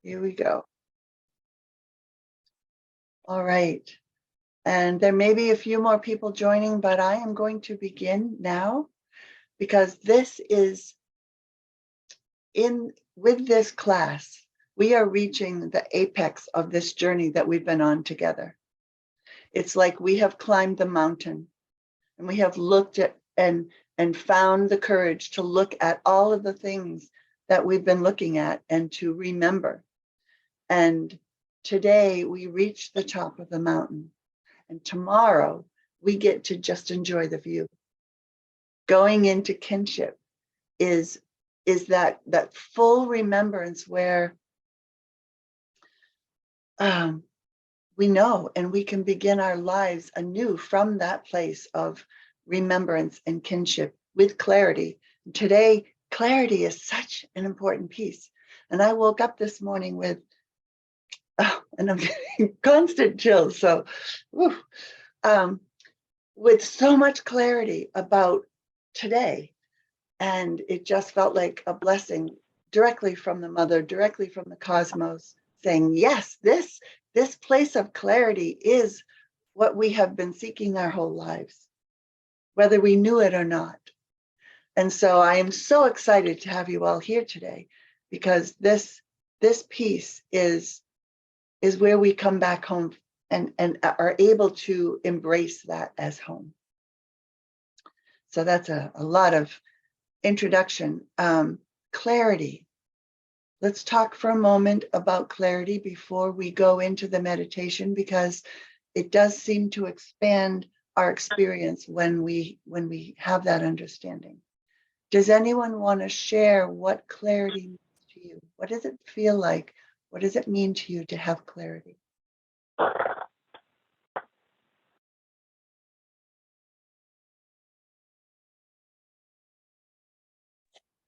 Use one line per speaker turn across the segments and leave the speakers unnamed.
Here we go. All right. And there may be a few more people joining, but I am going to begin now because this is with this class, we are reaching the apex of this journey that we've been on together. It's like we have climbed the mountain and we have looked at and found the courage to look at all of the things that we've been looking at and to remember. And today we reach the top of the mountain, and tomorrow we get to just enjoy the view. Going into kinship is that full remembrance where we know and we can begin our lives anew from that place of remembrance and kinship with clarity. And today, clarity is such an important piece. And I woke up this morning with, and I'm getting constant chills. So, with so much clarity about today. And it just felt like a blessing directly from the mother, directly from the cosmos, saying, yes, this place of clarity is what we have been seeking our whole lives, whether we knew it or not. And so I am so excited to have you all here today, because this piece is where we come back home and are able to embrace that as home. So that's a lot of introduction. Clarity. Let's talk for a moment about clarity before we go into the meditation, because it does seem to expand our experience when we have that understanding. Does anyone want to share what clarity means to you? What does it feel like? What does it mean to you to have clarity?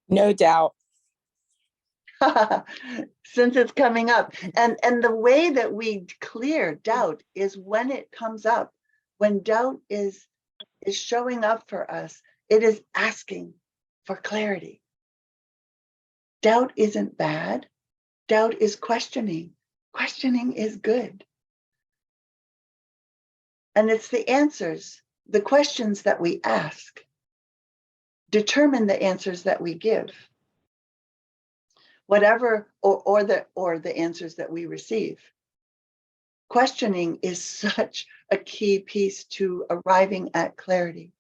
No doubt.
Since it's coming up. And the way that we clear doubt is when it comes up, when doubt is showing up for us, it is asking for clarity. Doubt isn't bad. Doubt is questioning. Questioning is good. And it's the answers, the questions that we ask determine the answers that we give. Whatever, or the answers that we receive. Questioning is such a key piece to arriving at clarity,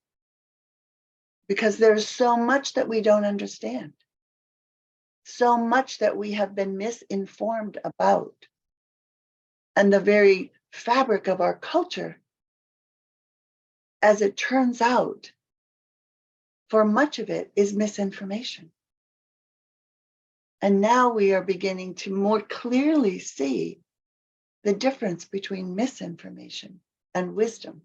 because there's so much that we don't understand, so much that we have been misinformed about. And the very fabric of our culture, as it turns out, for much of it is misinformation. And now we are beginning to more clearly see the difference between misinformation and wisdom.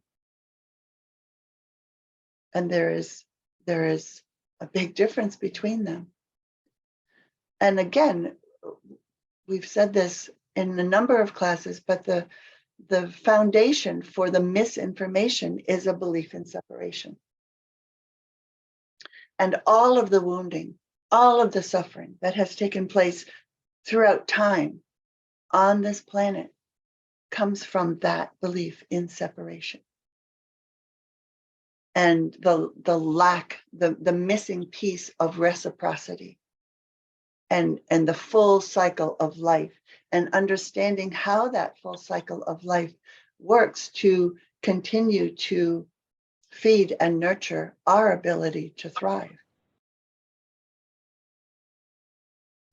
And there is a big difference between them. And again, we've said this in a number of classes, but the foundation for the misinformation is a belief in separation. And all of the wounding, all of the suffering that has taken place throughout time on this planet comes from that belief in separation. And the lack, the missing piece of reciprocity and the full cycle of life, and understanding how that full cycle of life works to continue to feed and nurture our ability to thrive.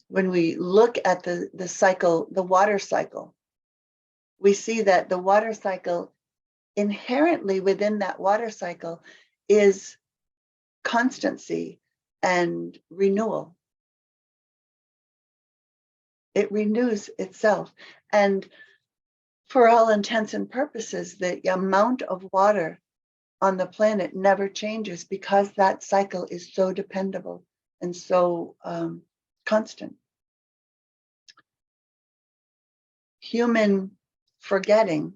When we look at the cycle, the water cycle, we see that the water cycle, inherently within that water cycle, is constancy and renewal. It renews itself. And for all intents and purposes, the amount of water on the planet never changes, because that cycle is so dependable and so constant. Human forgetting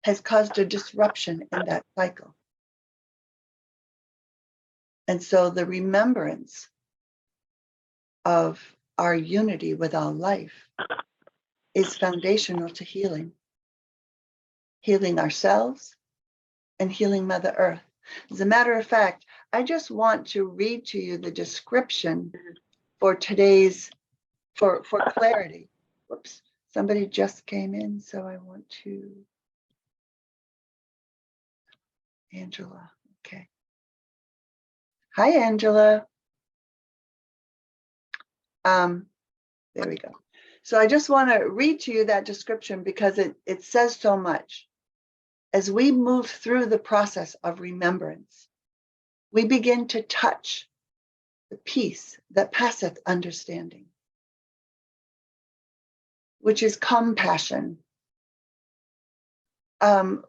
has caused a disruption in that cycle. And so the remembrance of our unity with all life is foundational to healing. Healing ourselves and healing Mother Earth. As a matter of fact, I just want to read to you the description for today's, for clarity. Whoops, somebody just came in, so I want to, Angela, okay. Hi, Angela. There we go. So I just want to read to you that description because it says so much. As we move through the process of remembrance, we begin to touch the peace that passeth understanding, which is compassion,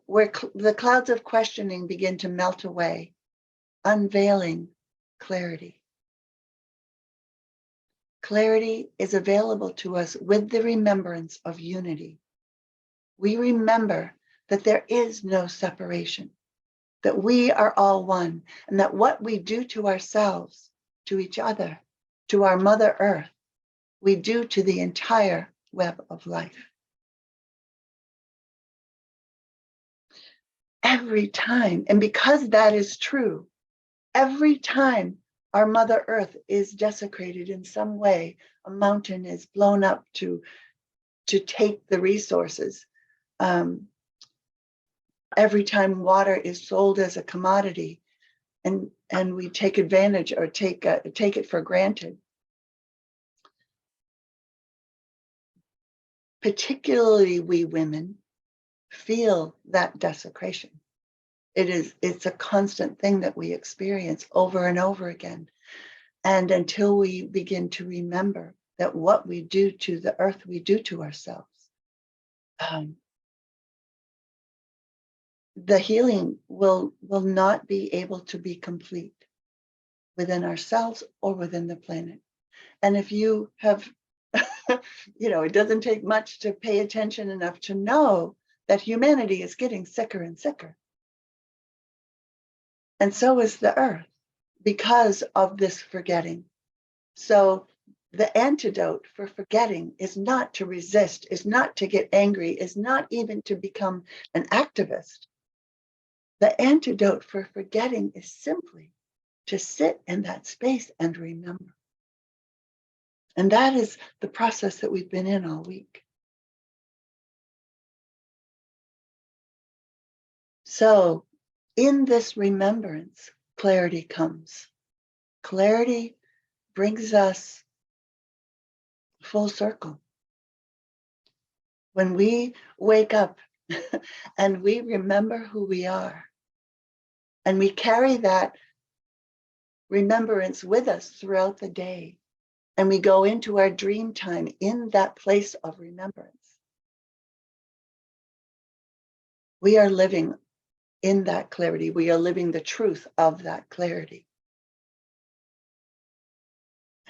where the clouds of questioning begin to melt away, unveiling clarity. Clarity is available to us with the remembrance of unity. We remember that there is no separation, that we are all one, and that what we do to ourselves, to each other, to our Mother Earth, we do to the entire web of life. Every time, and because that is true, every time our Mother Earth is desecrated in some way, a mountain is blown up to take the resources. Every time water is sold as a commodity, and we take advantage or take it for granted. Particularly we women feel that desecration. It's a constant thing that we experience over and over again. And until we begin to remember that what we do to the earth, we do to ourselves. The healing will not be able to be complete within ourselves or within the planet. And if you have, it doesn't take much to pay attention enough to know that humanity is getting sicker and sicker. And so is the earth because of this forgetting. So the antidote for forgetting is not to resist, is not to get angry, is not even to become an activist. The antidote for forgetting is simply to sit in that space and remember. And that is the process that we've been in all week. So in this remembrance, clarity comes. Clarity brings us full circle. When we wake up and we remember who we are, and we carry that remembrance with us throughout the day, and we go into our dream time in that place of remembrance, we are living in that clarity. We are living the truth of that clarity.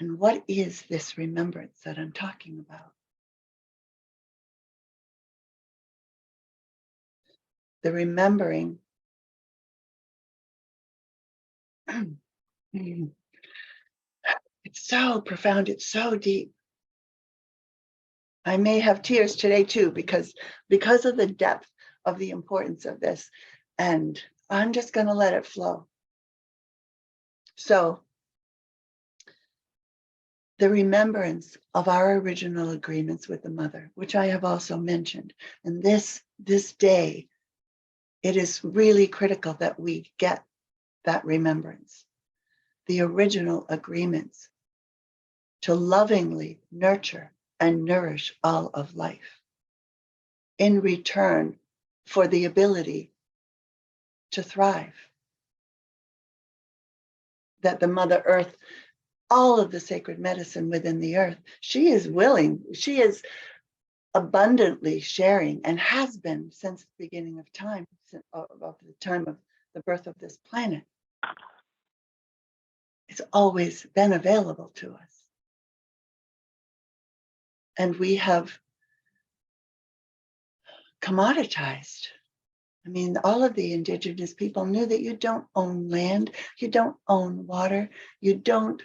And what is this remembrance that I'm talking about? The remembering it's so profound, it's so deep. I may have tears today too, because of the depth of the importance of this. And I'm just going to let it flow. So the remembrance of our original agreements with the Mother, which I have also mentioned. And this day, it is really critical that we get that remembrance. The original agreements to lovingly nurture and nourish all of life in return for the ability to thrive. That the Mother Earth, all of the sacred medicine within the earth, she is willing, she is abundantly sharing and has been since the beginning of time, of the time of the birth of this planet. It's always been available to us. And we have commoditized. I mean, all of the indigenous people knew that you don't own land, you don't own water, you don't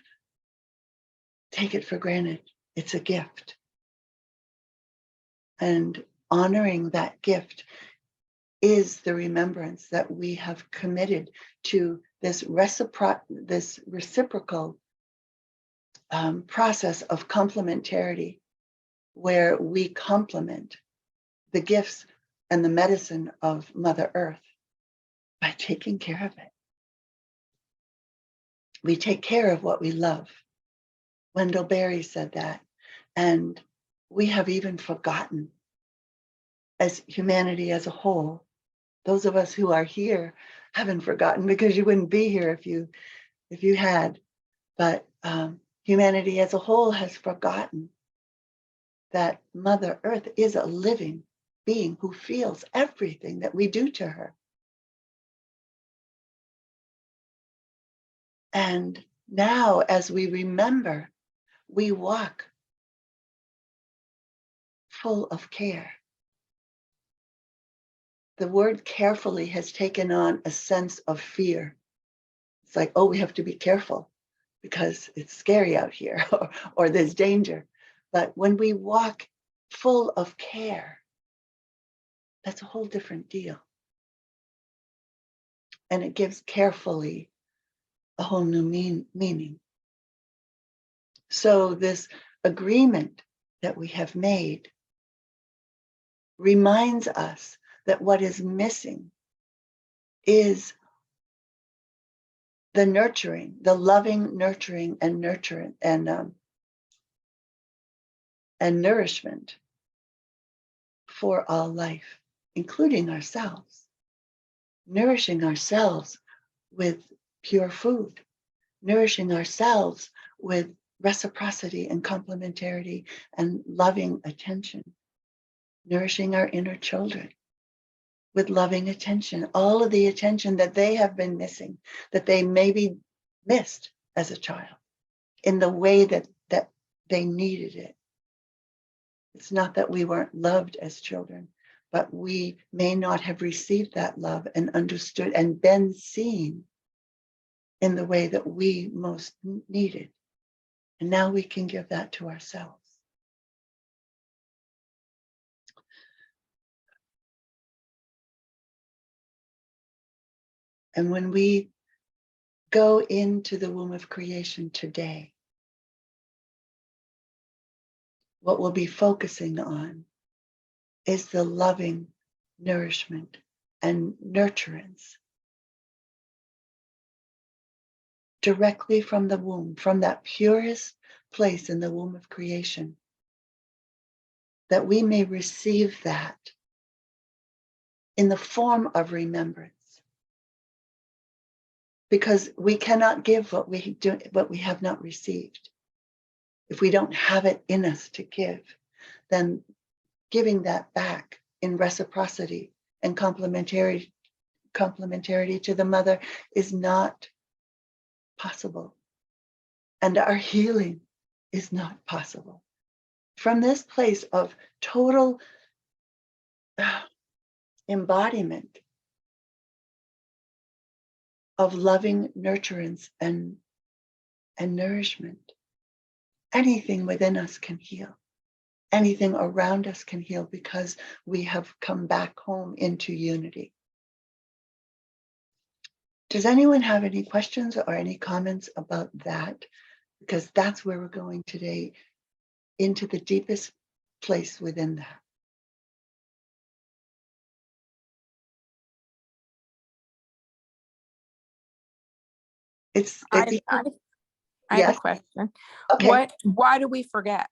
take it for granted. It's a gift. And honoring that gift is the remembrance that we have committed to this reciprocal process of complementarity, where we complement the gifts and the medicine of Mother Earth by taking care of it. We take care of what we love. Wendell Berry said that. And we have even forgotten, as humanity as a whole, those of us who are here haven't forgotten, because you wouldn't be here if you had. But humanity as a whole has forgotten that Mother Earth is a living being who feels everything that we do to her. And now, as we remember, we walk full of care. The word carefully has taken on a sense of fear. It's like, oh, we have to be careful because it's scary out here, or there's danger. But when we walk full of care, that's a whole different deal. And it gives carefully a whole new meaning. So this agreement that we have made reminds us that what is missing is the nurturing, the loving nurturing and nourishment for all life, including ourselves. Nourishing ourselves with pure food, nourishing ourselves with reciprocity and complementarity and loving attention, nourishing our inner children with loving attention, all of the attention that they have been missing, that they maybe missed as a child in the way that they needed it. It's not that we weren't loved as children, but we may not have received that love and understood and been seen in the way that we most needed. And now we can give that to ourselves. And when we go into the womb of creation today, what we'll be focusing on is the loving nourishment and nurturance directly from the womb, from that purest place in the womb of creation, that we may receive that in the form of remembrance. Because we cannot give what we have not received. If we don't have it in us to give, then giving that back in reciprocity and complementarity to the mother is not possible. And our healing is not possible. From this place of total embodiment of loving nurturance and nourishment, anything within us can heal. Anything around us can heal, because we have come back home into unity. Does anyone have any questions or any comments about that? Because that's where we're going today, into the deepest place within that.
I have
Yes.
a question.
Okay.
Why do we forget?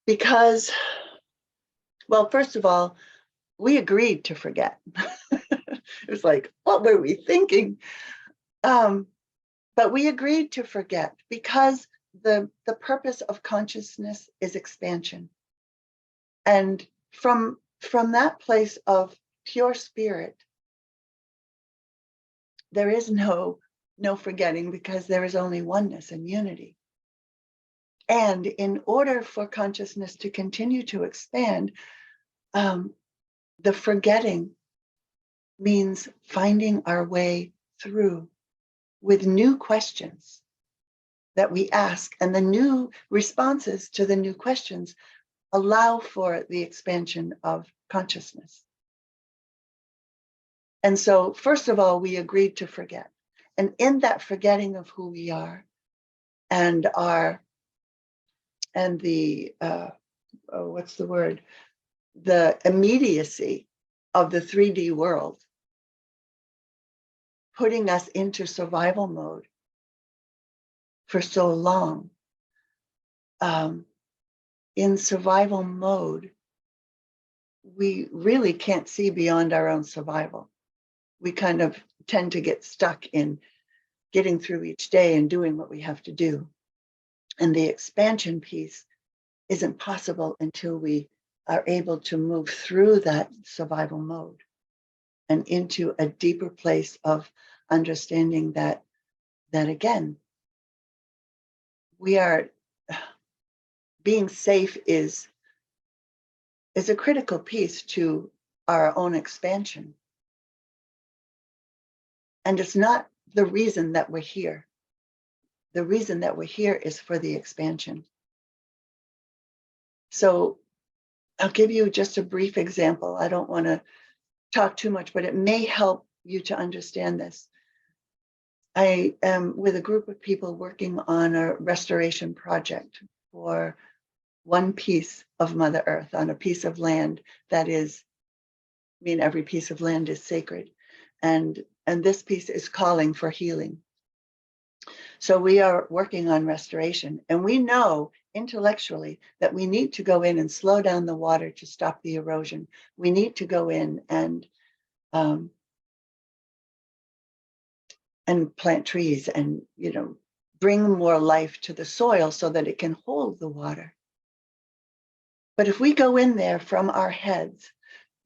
Because, well, first of all, we agreed to forget. It was like, what were we thinking? But we agreed to forget because the purpose of consciousness is expansion. And from that place of pure spirit, there is no forgetting, because there is only oneness and unity. And in order for consciousness to continue to expand, the forgetting means finding our way through with new questions that we ask and the new responses to the new questions allow for the expansion of consciousness. And so, first of all, we agreed to forget. And in that forgetting of who we are and the what's the word? The immediacy of the 3D world, putting us into survival mode for so long. In survival mode, we really can't see beyond our own survival. We kind of tend to get stuck in getting through each day and doing what we have to do. And the expansion piece isn't possible until we are able to move through that survival mode and into a deeper place of understanding that again, we are being safe is a critical piece to our own expansion. And it's not the reason that we're here. The reason that we're here is for the expansion. So I'll give you just a brief example. I don't want to talk too much, but it may help you to understand this. I am with a group of people working on a restoration project for one piece of Mother Earth on a piece of land that is, I mean, every piece of land is sacred. And this piece is calling for healing. So we are working on restoration, and we know intellectually that we need to go in and slow down the water to stop the erosion. We need to go in and plant trees and, bring more life to the soil so that it can hold the water. But if we go in there from our heads,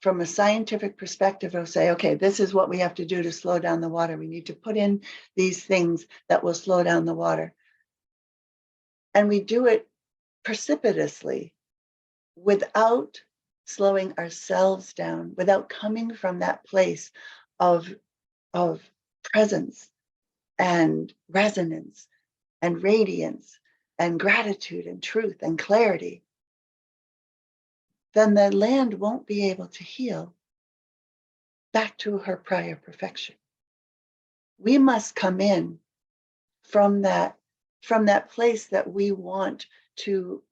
from a scientific perspective, of say, okay, this is what we have to do to slow down the water. We need to put in these things that will slow down the water. And we do it precipitously without slowing ourselves down, without coming from that place of presence and resonance and radiance and gratitude and truth and clarity, then the land won't be able to heal back to her prior perfection. We must come in from that place that we want to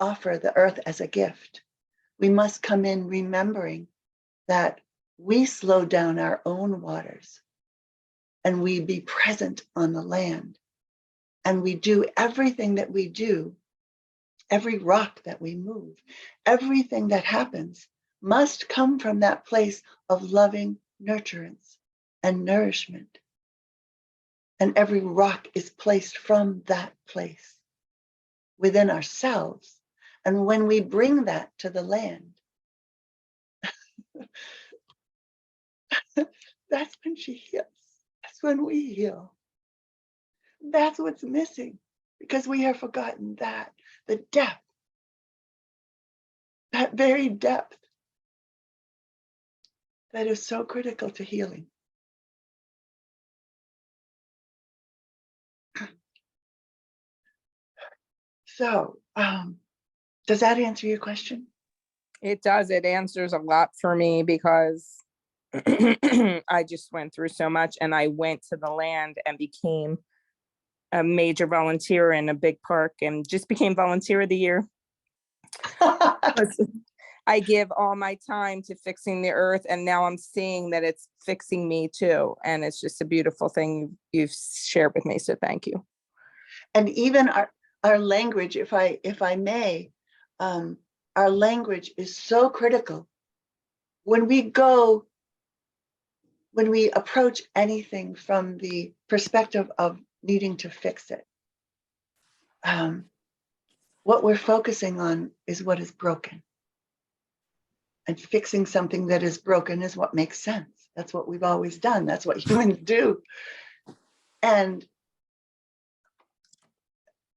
offer the earth as a gift. We must come in remembering that we slow down our own waters and we be present on the land. And we do everything that we do, every rock that we move, everything that happens must come from that place of loving nurturance and nourishment. And every rock is placed from that place within ourselves. And when we bring that to the land, that's when she heals. That's when we heal. That's what's missing, because we have forgotten that, the depth, that very depth that is so critical to healing. So, does that answer your question?
It does. It answers a lot for me because I just went through so much, and I went to the land and became a major volunteer in a big park and just became volunteer of the year. I give all my time to fixing the earth, and now I'm seeing that it's fixing me too. And it's just a beautiful thing you've shared with me. So thank you.
And even our language, if I may, our language is so critical. When we approach anything from the perspective of needing to fix it, what we're focusing on is what is broken. And fixing something that is broken is what makes sense. That's what we've always done. That's what humans do. And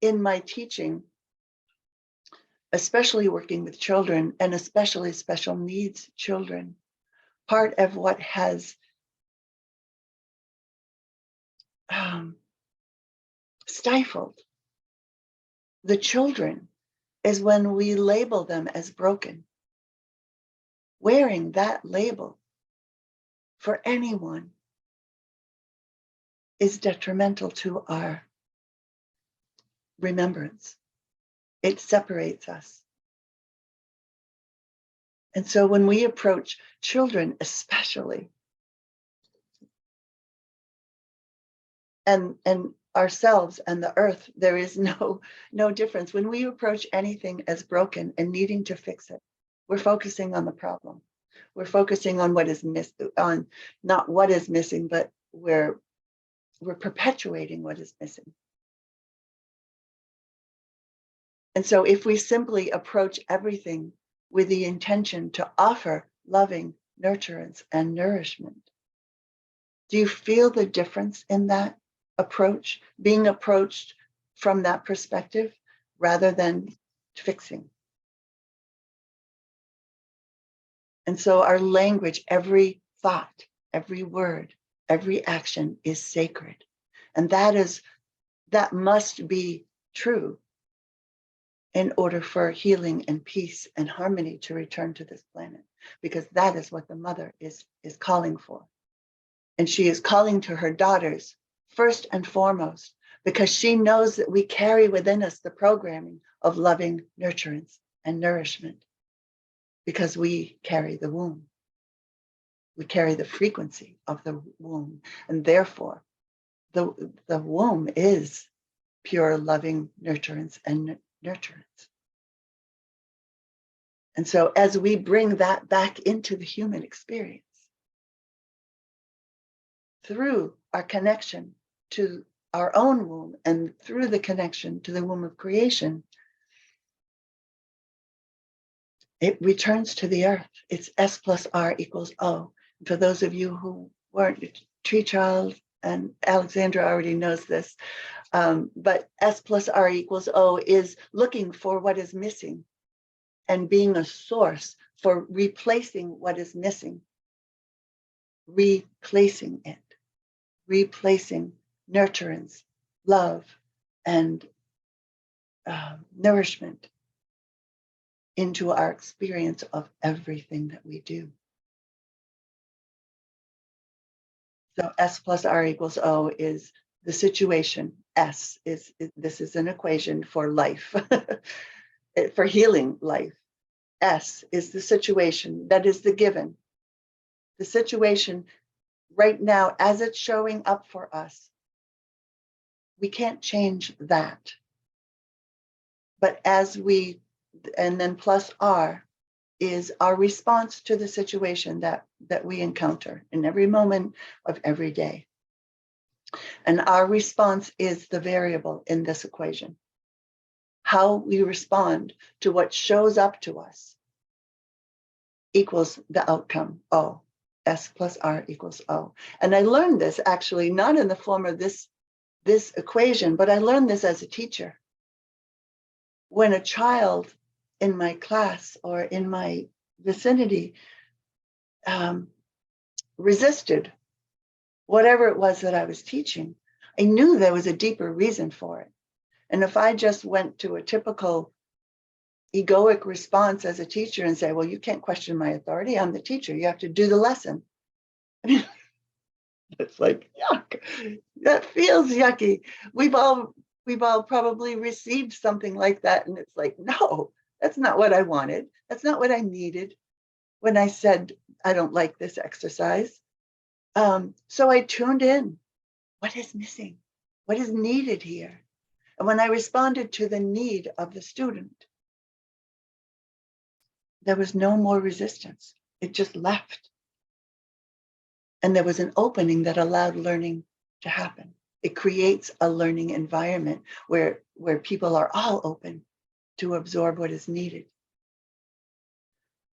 in my teaching, especially working with children, and especially special needs children, part of what has stifled. The children is when we label them as broken. Wearing that label for anyone is detrimental to our remembrance. It separates us. And so when we approach children, especially, and ourselves and the earth, there is no difference. When we approach anything as broken and needing to fix it, we're focusing on the problem. We're focusing on what is on not what is missing, but we're perpetuating what is missing. And so if we simply approach everything with the intention to offer loving nurturance and nourishment, do you feel the difference in that approach, being approached from that perspective rather than fixing? And so our language, every thought, every word, every action is sacred. And that must be true in order for healing and peace and harmony to return to this planet, because that is what the mother is calling for. And she is calling to her daughters first and foremost, because she knows that we carry within us the programming of loving nurturance and nourishment, because we carry the womb. We carry the frequency of the womb, and therefore the womb is pure loving nurturance and nurturance. And so as we bring that back into the human experience, through our connection to our own womb and through the connection to the womb of creation, it returns to the earth. It's S plus R equals O. And for those of you who weren't Tree Child, and Alexandra already knows this, but S plus R equals O is looking for what is missing and being a source for replacing what is missing, replacing it, replacing nurturance, love, and nourishment into our experience of everything that we do. So S plus R equals O is the situation. S is this is an equation for life, for healing life. S is the situation, that is the given. The situation right now, as it's showing up for us, we can't change that. But and then plus R is our response to the situation that we encounter in every moment of every day. And our response is the variable in this equation. How we respond to what shows up to us equals the outcome, O. S plus R equals O. And I learned this actually not in the form of this equation, but I learned this as a teacher. When a child in my class or in my vicinity resisted whatever it was that I was teaching, I knew there was a deeper reason for it. And if I just went to a typical egoic response as a teacher and say, well, you can't question my authority, I'm the teacher, you have to do the lesson. I mean, it's like, yuck, that feels yucky. We've all probably received something like that. And it's like, no, that's not what I wanted. That's not what I needed when I said, I don't like this exercise. So I tuned in. What is missing? What is needed here? And when I responded to the need of the student, there was no more resistance. It just left. And there was an opening that allowed learning to happen. It creates a learning environment where people are all open to absorb what is needed.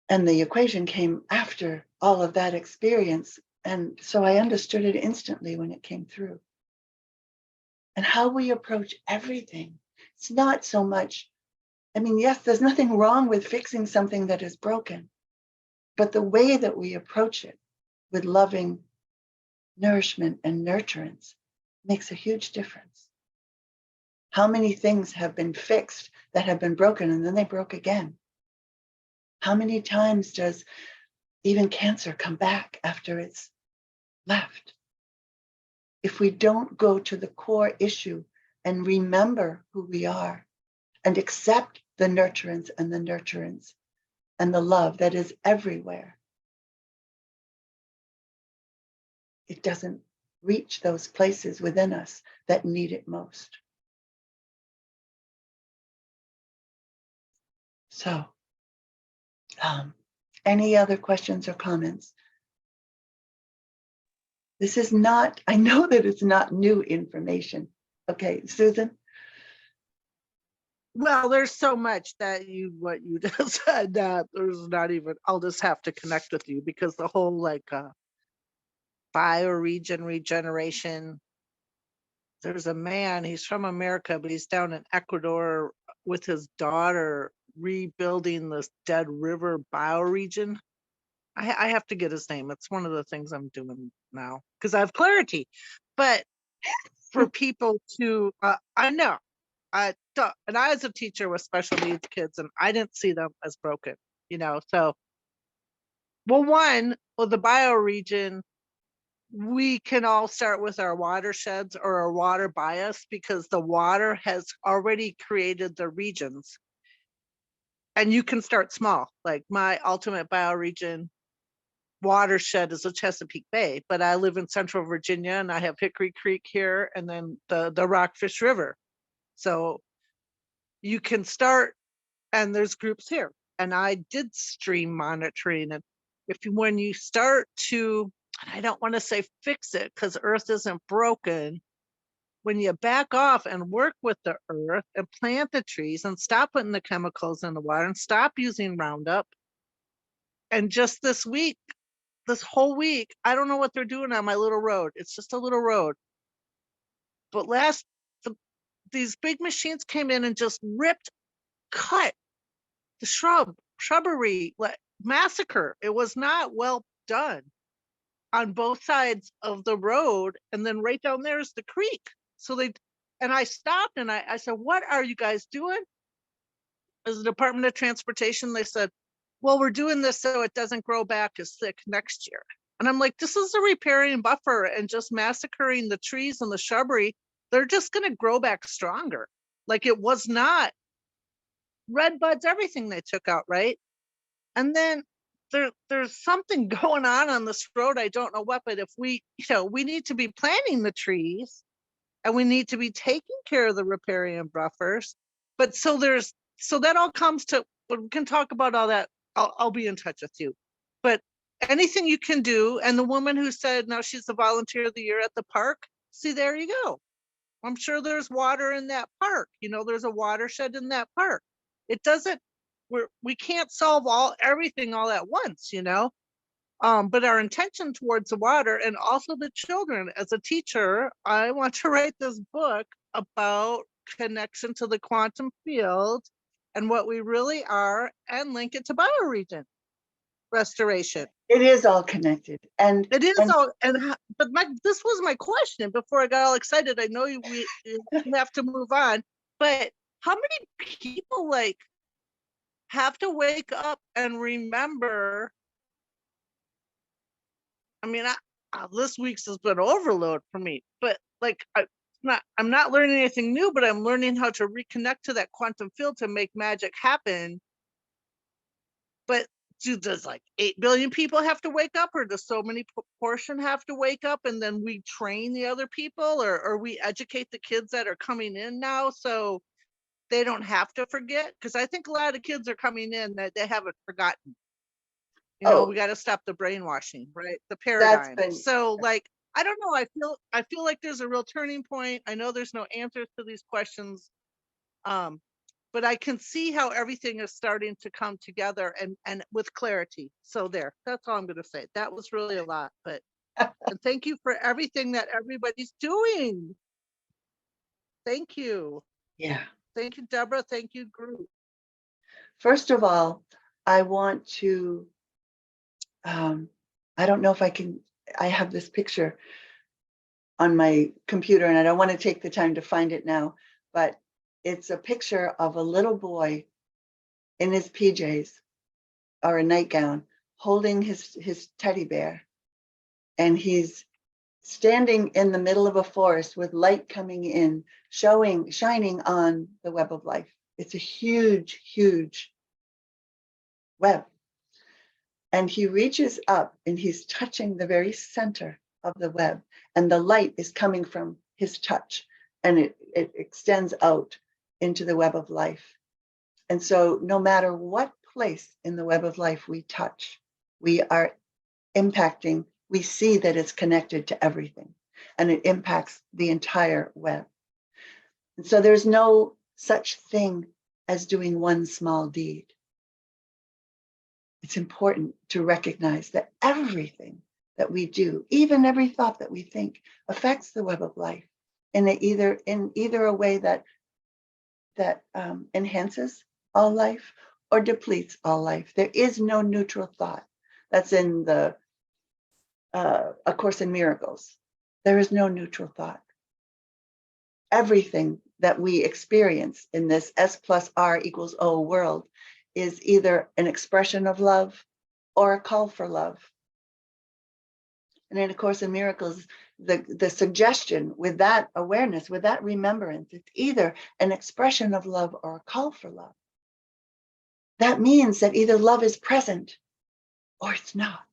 And the equation came after all of that experience. And so I understood it instantly when it came through. And how we approach everything. It's not so much, I mean, yes, there's nothing wrong with fixing something that is broken, but the way that we approach it with loving nourishment and nurturance makes a huge difference. How many things have been fixed that have been broken and then they broke again? How many times does even cancer come back after it's left? If we don't go to the core issue and remember who we are and accept the nurturance and the love that is everywhere, it doesn't reach those places within us that need it most. So, any other questions or comments? This is not, I know that it's not new information. Okay, Susan?
Well, there's so much that what you just said that there's not even, I'll just have to connect with you because the whole like bioregion regeneration. There's a man, he's from America, but he's down in Ecuador with his daughter rebuilding this dead river bioregion. I have to get his name. It's one of the things I'm doing now because I have clarity. But for people to, I know, and I was a teacher with special needs kids and I didn't see them as broken, so, well, the bioregion, we can all start with our watersheds or our water bias because the water has already created the regions. And you can start small. Like my ultimate bioregion watershed is the Chesapeake Bay, but I live in Central Virginia and I have Hickory Creek here and then the Rockfish River. So you can start, and there's groups here. And I did stream monitoring. And when you start to, I don't want to say fix it because Earth isn't broken. When you back off and work with the Earth and plant the trees and stop putting the chemicals in the water and stop using Roundup. And just this whole week, I don't know what they're doing on my little road. It's just a little road. But these big machines came in and just cut the shrubbery, like massacre. It was not well done on both sides of the road. And then right down there is the creek. And I stopped and I said, what are you guys doing? As the Department of Transportation, they said, well, we're doing this so it doesn't grow back as thick next year. And I'm like, this is a riparian buffer, and just massacring the trees and the shrubbery, they're just going to grow back stronger. Like it was not red buds, everything they took out, right? And then there's something going on this road. I don't know what, but if we need to be planting the trees and we need to be taking care of the riparian buffers. But so that all comes to, but we can talk about all that. I'll be in touch with you. But anything you can do. And the woman who said, now she's the volunteer of the year at the park. See, there you go. I'm sure there's water in that park. There's a watershed in that park. It doesn't, we can't solve everything all at once, but our intention towards the water and also the children. As a teacher, I want to write this book about connection to the quantum field and what we really are, and link it to bioregion restoration.
It is all connected. And
it is all, but this was my question before I got all excited. I know we have to move on, but how many people have to wake up and remember? I mean, this week's has been overload for me, but I'm not learning anything new, but I'm learning how to reconnect to that quantum field to make magic happen. But does 8 billion people have to wake up, or does so many proportion have to wake up and then we train the other people, or we educate the kids that are coming in now so they don't have to forget? Because I think a lot of kids are coming in that they haven't forgotten. We got to stop the brainwashing, right? The paradigm. So I don't know. I feel like there's a real turning point. I know there's no answers to these questions. But I can see how everything is starting to come together and with clarity. So that's all I'm going to say. That was really a lot, but and thank you for everything that everybody's doing. Thank you.
yeah.
Thank you, Deborah. Thank you, group.
First of all, I want to, I don't know if I have this picture on my computer and I don't want to take the time to find it now, but it's a picture of a little boy in his PJs or a nightgown holding his teddy bear. And he's standing in the middle of a forest with light coming in, shining on the web of life. It's a huge, huge web. And he reaches up and he's touching the very center of the web. And the light is coming from his touch, and it extends out into the web of life. And so no matter what place in the web of life we touch, we are impacting, we see that it's connected to everything, and it impacts the entire web. And so there's no such thing as doing one small deed. It's important to recognize that everything that we do, even every thought that we think, affects the web of life in either a way that enhances all life or depletes all life. There is no neutral thought. That's in the A Course in Miracles. There is no neutral thought. Everything that we experience in this S plus R equals O world is either an expression of love or a call for love. And in A Course in Miracles, the suggestion with that awareness, with that remembrance, it's either an expression of love or a call for love. That means that either love is present or it's not.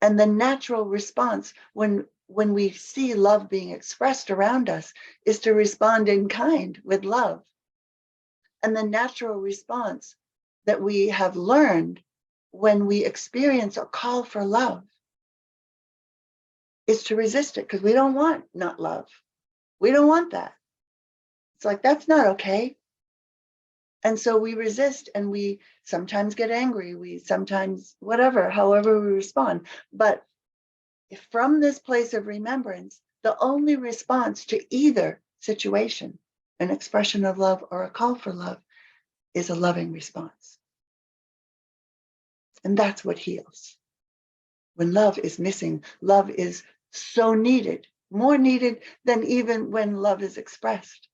And the natural response when we see love being expressed around us is to respond in kind with love. And the natural response that we have learned when we experience a call for love is to resist it, because we don't want not love. We don't want that. It's like, that's not okay. And so we resist, and we sometimes get angry. We sometimes, however we respond. But if from this place of remembrance, the only response to either situation, an expression of love or a call for love, is a loving response. And that's what heals. When love is missing, love is so needed, more needed than even when love is expressed.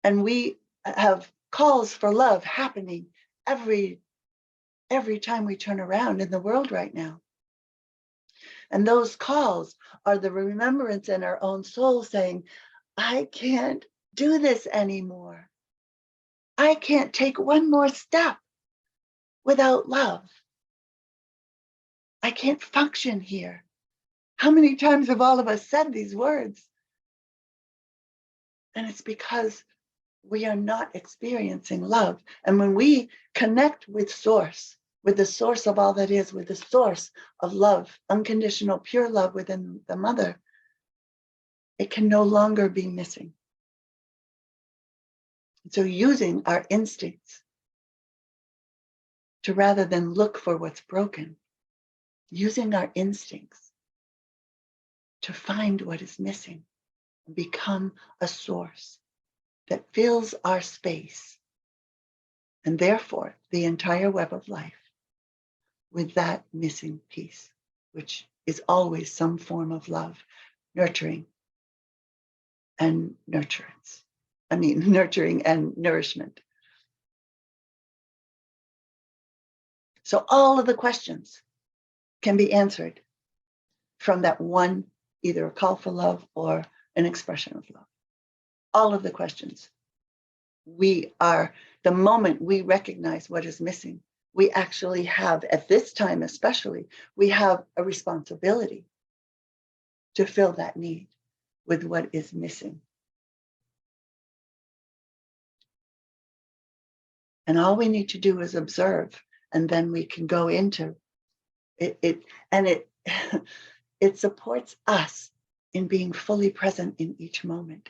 And we have calls for love happening every time we turn around in the world right now. And those calls are the remembrance in our own soul saying, I can't do this anymore. I can't take one more step without love. I can't function here. How many times have all of us said these words? And it's because we are not experiencing love. And when we connect with Source, with the source of all that is, with the source of love, unconditional, pure love within the mother, it can no longer be missing. So using our instincts to, rather than look for what's broken, using our instincts to find what is missing and become a source that fills our space, and therefore the entire web of life, with that missing piece, which is always some form of love, nurturing and nurturance. Nurturing and nourishment. So all of the questions can be answered from that one, either a call for love or an expression of love. All of the questions. The moment we recognize what is missing, we actually have, at this time especially, we have a responsibility to fill that need with what is missing. And all we need to do is observe, and then we can go into it. It supports us in being fully present in each moment,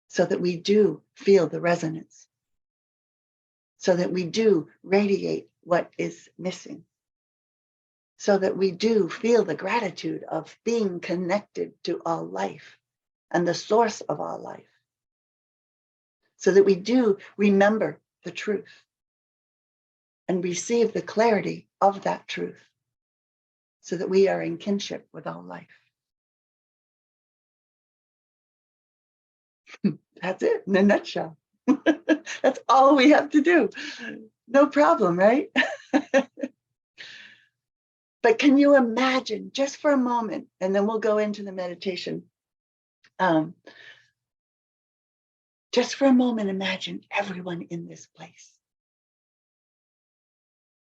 so that we do feel the resonance, so that we do radiate what is missing, so that we do feel the gratitude of being connected to all life and the source of all life, so that we do remember the truth and receive the clarity of that truth, so that we are in kinship with all life. That's it in a nutshell. That's all we have to do. No problem, right? But can you imagine just for a moment, and then we'll go into the meditation. Just for a moment, imagine everyone in this place.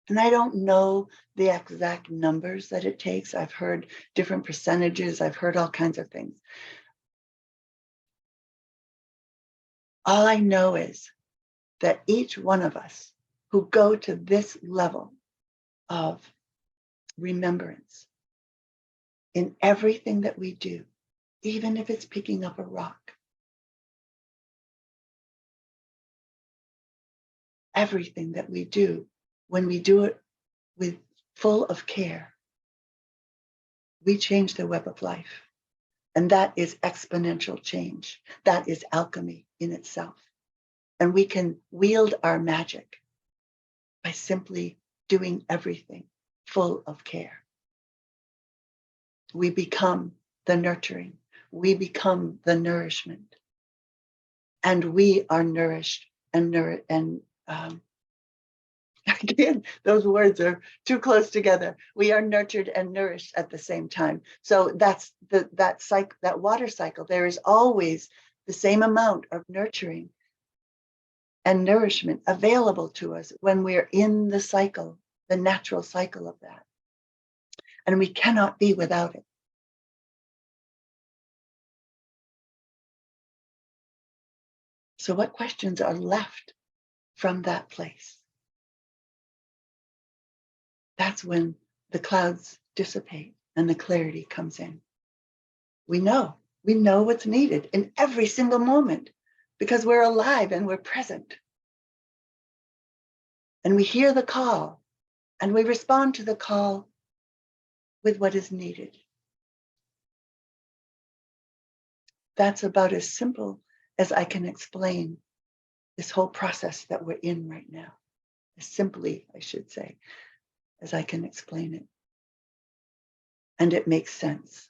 And I don't know the exact numbers that it takes. I've heard different percentages. I've heard all kinds of things. All I know is that each one of us who go to this level of remembrance in everything that we do, even if it's picking up a rock, everything that we do, when we do it with full of care, we change the web of life. And that is exponential change. That is alchemy in itself. And we can wield our magic by simply doing everything full of care. We become the nurturing. We become the nourishment. And we are nourished and again, those words are too close together. We are nurtured and nourished at the same time. So that's that water cycle. There is always the same amount of nurturing and nourishment available to us when we're in the cycle, the natural cycle of that. And we cannot be without it. So what questions are left from that place? That's when the clouds dissipate and the clarity comes in. We know what's needed in every single moment because we're alive and we're present. And we hear the call and we respond to the call with what is needed. That's about as simple as I can explain this whole process that we're in right now. As simply, I should say, as I can explain it. And it makes sense.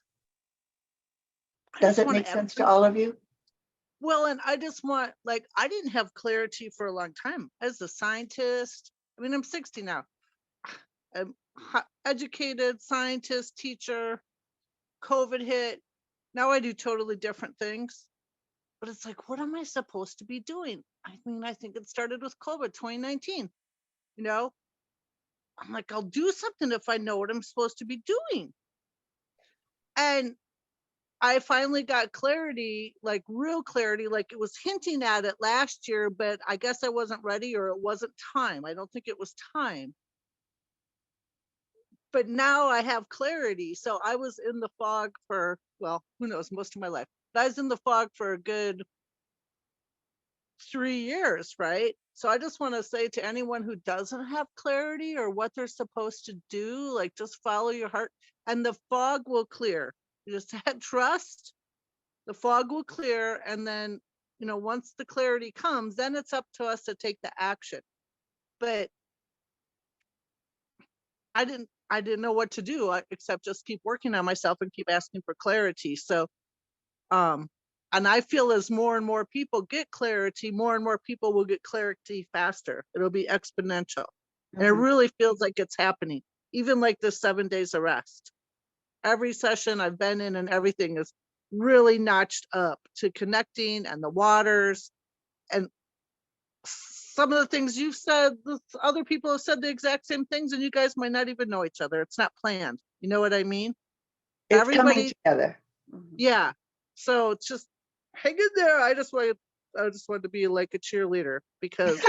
Does it make sense to all of you?
Well, and I just want, like, I didn't have clarity for a long time as a scientist. I mean, I'm 60 now. I'm educated scientist, teacher. COVID hit. Now I do totally different things. But it's like, what am I supposed to be doing? I mean, I think it started with COVID 2019. You know, I'm like, I'll do something if I know what I'm supposed to be doing. And I finally got clarity, like real clarity, like it was hinting at it last year, but I guess I wasn't ready or it wasn't time. I don't think it was time. But now I have clarity. So I was in the fog for, well, who knows, most of my life. But I was in the fog for a good 3 years, right? So I just want to say to anyone who doesn't have clarity or what they're supposed to do, like just follow your heart and the fog will clear. You just have trust, the fog will clear. And then, you know, once the clarity comes, then it's up to us to take the action. But I didn't know what to do except just keep working on myself and keep asking for clarity. So, and I feel as more and more people get clarity, more and more people will get clarity faster. It'll be exponential. And it really feels like it's happening, even like the 7 days of rest. Every session I've been in and everything is really notched up to connecting and the waters. And some of the things you've said, other people have said the exact same things, and you guys might not even know each other. It's not planned. You know what I mean?
It's
Everybody
coming together.
Yeah. So it's just hang in there. I just wanted to be like a cheerleader because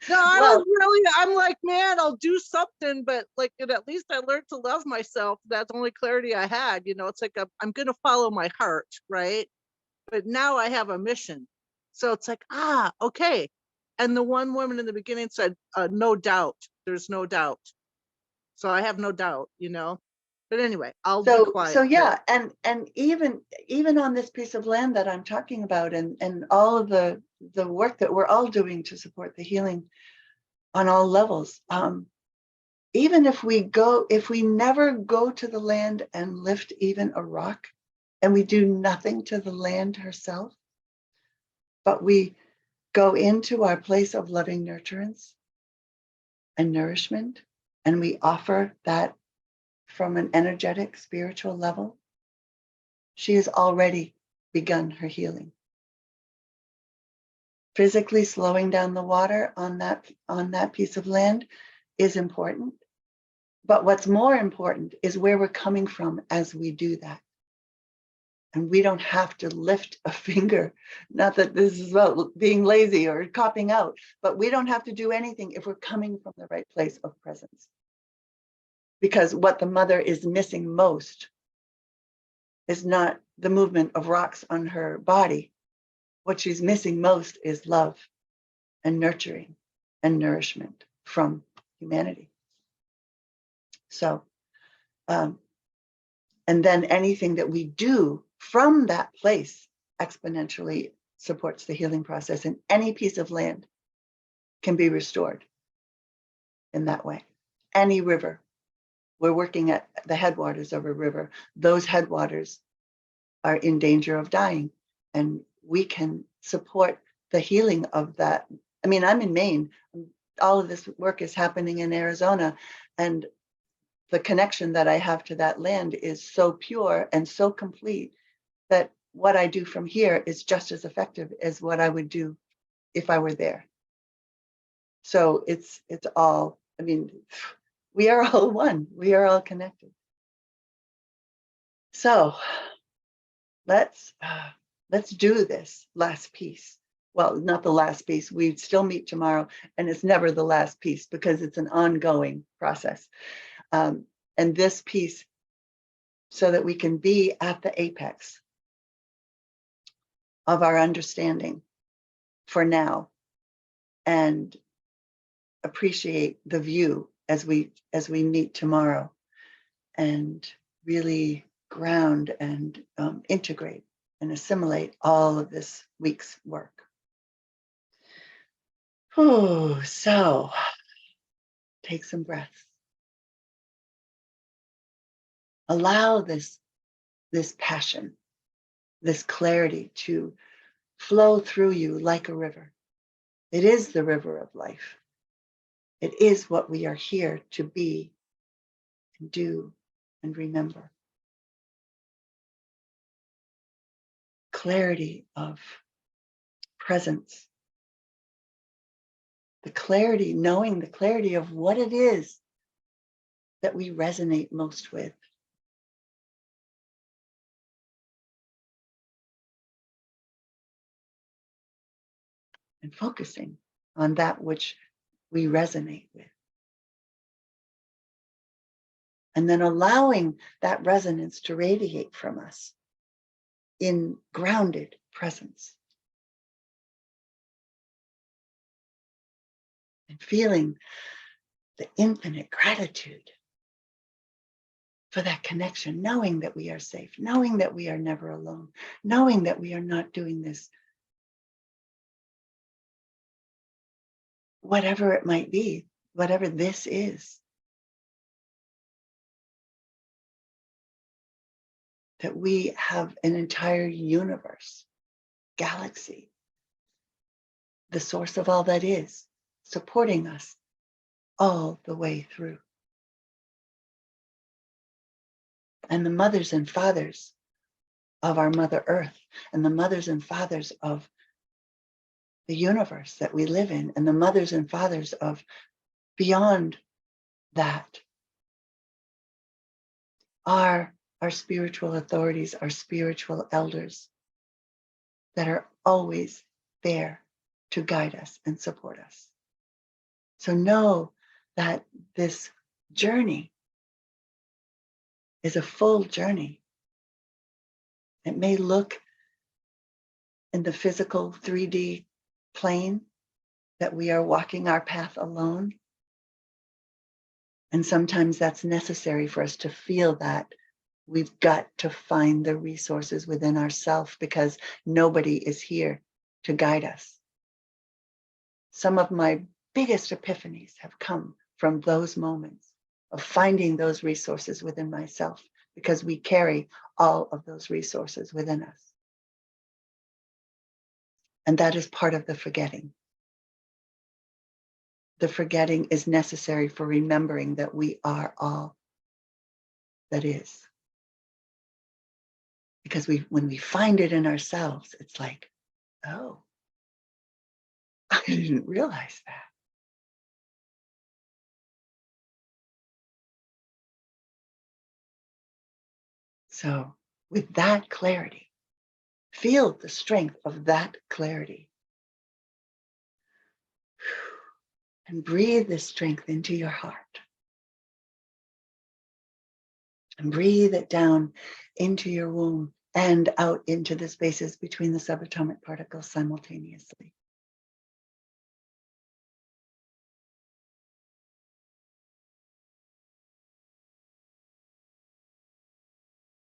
no, I
Well,
was really, I'm like, man, I'll do something, but like, and at least I learned to love myself. That's the only clarity I had. You know, it's like I'm going to follow my heart, right? But now I have a mission. So it's like, okay. And the one woman in the beginning said, no doubt. There's no doubt. So I have no doubt, you know. But anyway, I'll be quiet.
So yeah, and even on this piece of land that I'm talking about, and all of the work that we're all doing to support the healing on all levels, even if we never go to the land and lift even a rock, and we do nothing to the land herself, but we go into our place of loving nurturance and nourishment, and we offer that from an energetic, spiritual level. She has already begun her healing. Physically slowing down the water on that piece of land is important. But what's more important is where we're coming from as we do that. And we don't have to lift a finger. Not that this is about being lazy or copping out, but we don't have to do anything if we're coming from the right place of presence. Because what the mother is missing most is not the movement of rocks on her body. What she's missing most is love and nurturing and nourishment from humanity. So, and then anything that we do from that place exponentially supports the healing process, and any piece of land can be restored in that way. Any river, we're working at the headwaters of a river, those headwaters are in danger of dying, and we can support the healing of that. I mean, I'm in Maine, all of this work is happening in Arizona, and the connection that I have to that land is so pure and so complete that what I do from here is just as effective as what I would do if I were there. So it's all, I mean, we are all one, we are all connected. So let's do this last piece. Well, not the last piece, we'd still meet tomorrow, and it's never the last piece because it's an ongoing process. And this piece, so that we can be at the apex of our understanding for now and appreciate the view as we meet tomorrow, and really ground and integrate and assimilate all of this week's work. Oh, so take some breaths. Allow this passion, this clarity to flow through you like a river. It is the river of life. It is what we are here to be and do and remember. Clarity of presence. The clarity, knowing the clarity of what it is that we resonate most with. And focusing on that which we resonate with. And then allowing that resonance to radiate from us in grounded presence. And feeling the infinite gratitude for that connection, knowing that we are safe, knowing that we are never alone, knowing that we are not doing this, whatever it might be, whatever this is, that we have an entire universe, galaxy, the source of all that is, supporting us all the way through. And the mothers and fathers of our Mother Earth, and the mothers and fathers of the universe that we live in, and the mothers and fathers of beyond that, are our spiritual authorities, our spiritual elders that are always there to guide us and support us. So know that this journey is a full journey. It may look in the physical 3D plane that we are walking our path alone. And sometimes that's necessary for us to feel that we've got to find the resources within ourselves, because nobody is here to guide us. Some of my biggest epiphanies have come from those moments of finding those resources within myself, because we carry all of those resources within us. And that is part of the forgetting. The forgetting is necessary for remembering that we are all that is. Because when we find it in ourselves, it's like, oh, I didn't realize that. So with that clarity, feel the strength of that clarity. And breathe this strength into your heart. And breathe it down into your womb and out into the spaces between the subatomic particles simultaneously.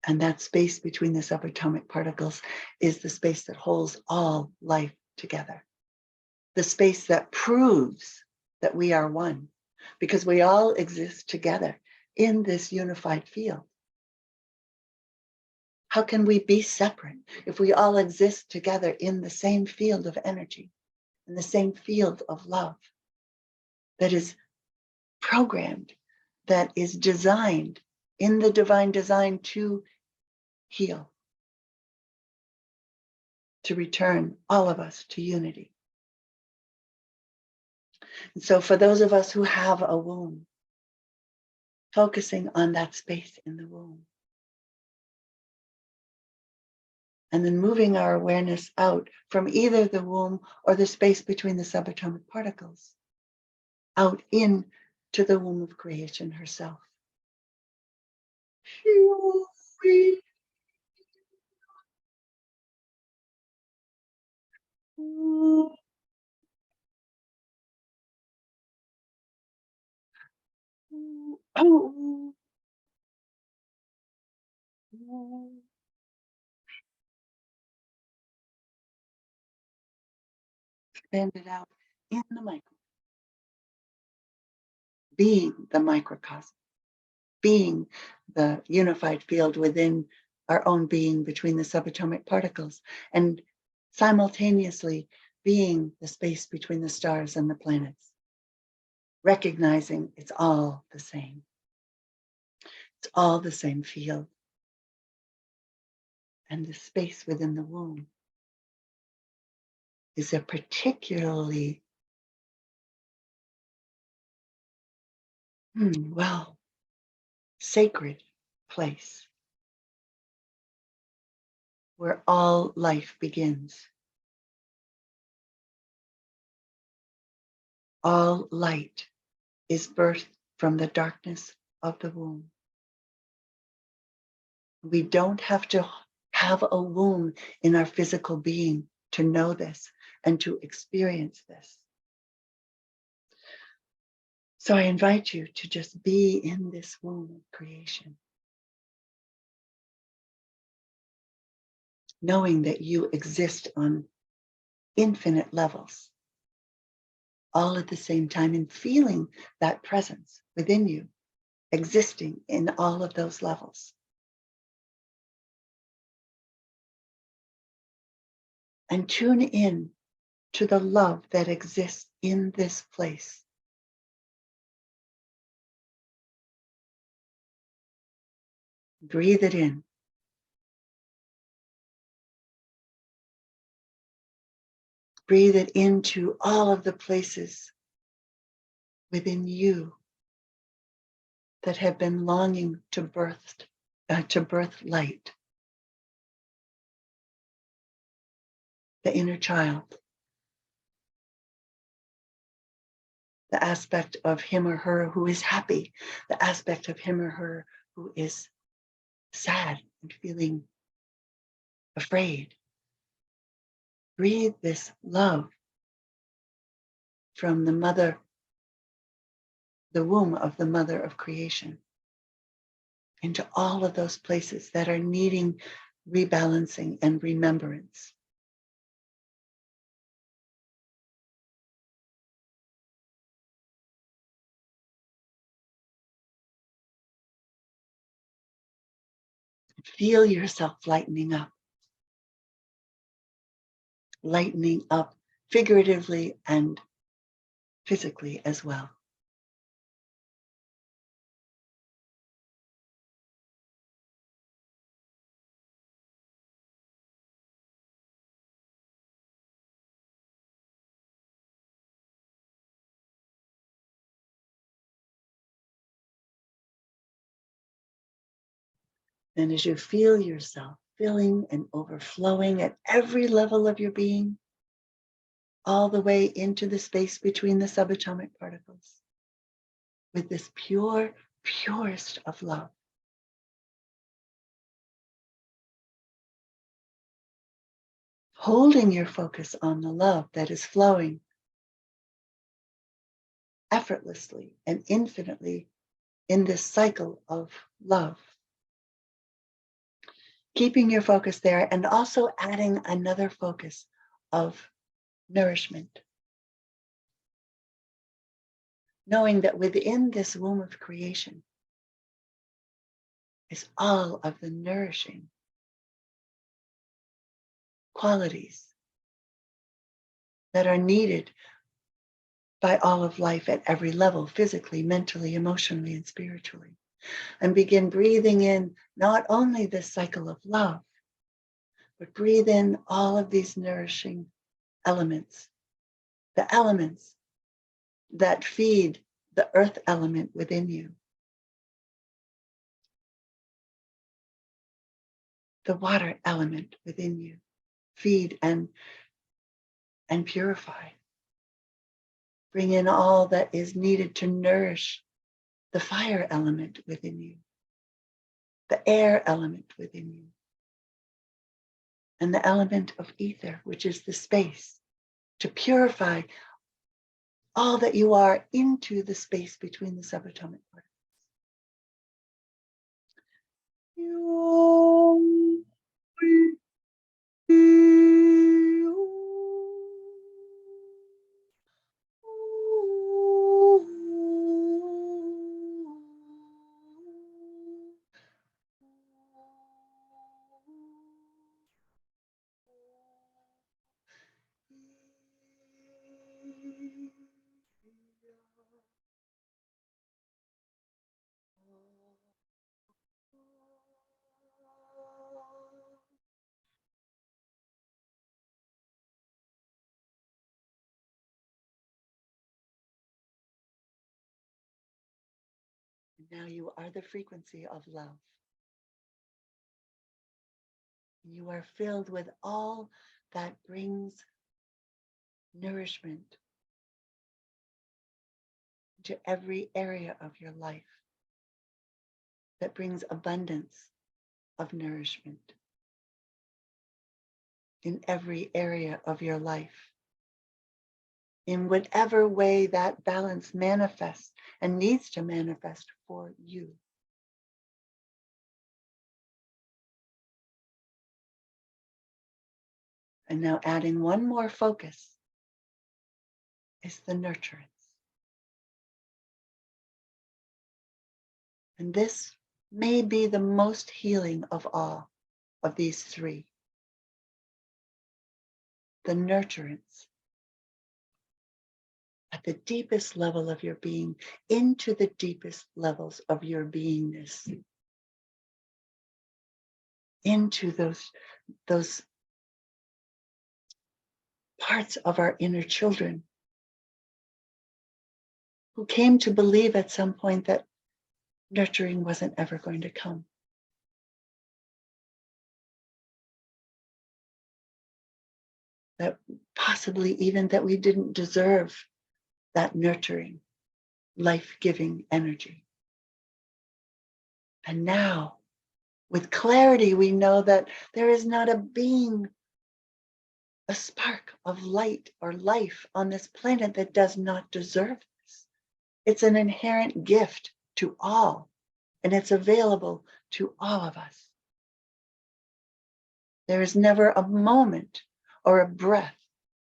And that space between the subatomic particles is the space that holds all life together. The space that proves that we are one, because we all exist together in this unified field. How can we be separate if we all exist together in the same field of energy, in the same field of love that is programmed, that is designed in the divine design to heal, to return all of us to unity? And so for those of us who have a womb, focusing on that space in the womb, and then moving our awareness out from either the womb or the space between the subatomic particles, out into the womb of creation herself. Expand it out in the micro, being the microcosm, being the unified field within our own being between the subatomic particles, and simultaneously being the space between the stars and the planets, recognizing it's all the same. It's all the same field. And the space within the womb is a particularly, sacred place where all life begins. All light is birthed from the darkness of the womb. We don't have to have a womb in our physical being to know this and to experience this. So I invite you to just be in this womb of creation, knowing that you exist on infinite levels, all at the same time, and feeling that presence within you, existing in all of those levels. And tune in to the love that exists in this place. Breathe it in. Breathe it into all of the places within you that have been longing to birth light. The inner child, the aspect of him or her who is happy, the aspect of him or her who is sad and feeling afraid. Breathe this love from the mother, the womb of the mother of creation, into all of those places that are needing rebalancing and remembrance. Feel yourself lightening up. lightening up figuratively and physically as well. And as you feel yourself filling and overflowing at every level of your being, all the way into the space between the subatomic particles, with this pure, purest of love. Holding your focus on the love that is flowing effortlessly and infinitely in this cycle of love. Keeping your focus there and also adding another focus of nourishment. Knowing that within this womb of creation is all of the nourishing qualities that are needed by all of life at every level, physically, mentally, emotionally, and spiritually. And begin breathing in not only this cycle of love, but breathe in all of these nourishing elements, the elements that feed the earth element within you, the water element within you, feed and purify. Bring in all that is needed to nourish the fire element within you, the air element within you, and the element of ether, which is the space, to purify all that you are into the space between the subatomic particles. Now you are the frequency of love. You are filled with all that brings nourishment to every area of your life, that brings abundance of nourishment in every area of your life. In whatever way that balance manifests and needs to manifest for you. And now adding one more focus is the nurturance. And this may be the most healing of all of these three. The nurturance at the deepest level of your being, into the deepest levels of your beingness, into those parts of our inner children who came to believe at some point that nurturing wasn't ever going to come. That possibly even that we didn't deserve that nurturing, life-giving energy. And now, with clarity, we know that there is not a being, a spark of light or life on this planet that does not deserve this. It's an inherent gift to all, and it's available to all of us. There is never a moment or a breath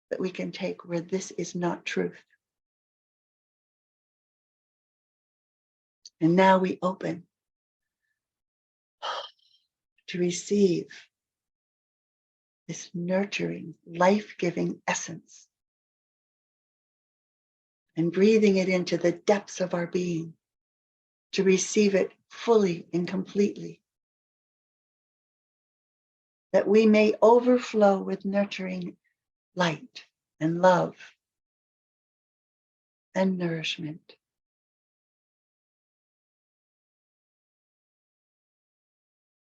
that we can take where this is not truth. And now we open to receive this nurturing, life-giving essence, and breathing it into the depths of our being to receive it fully and completely, that we may overflow with nurturing light and love and nourishment.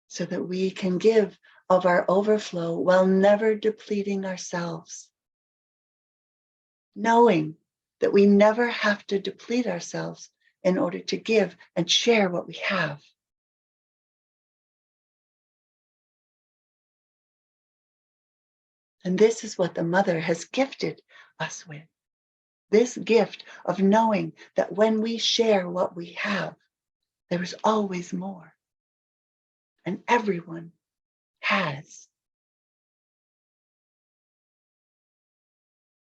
So that we can give of our overflow while never depleting ourselves, knowing that we never have to deplete ourselves in order to give and share what we have. And this is what the Mother has gifted us with. This gift of knowing that when we share what we have, there is always more. And everyone has.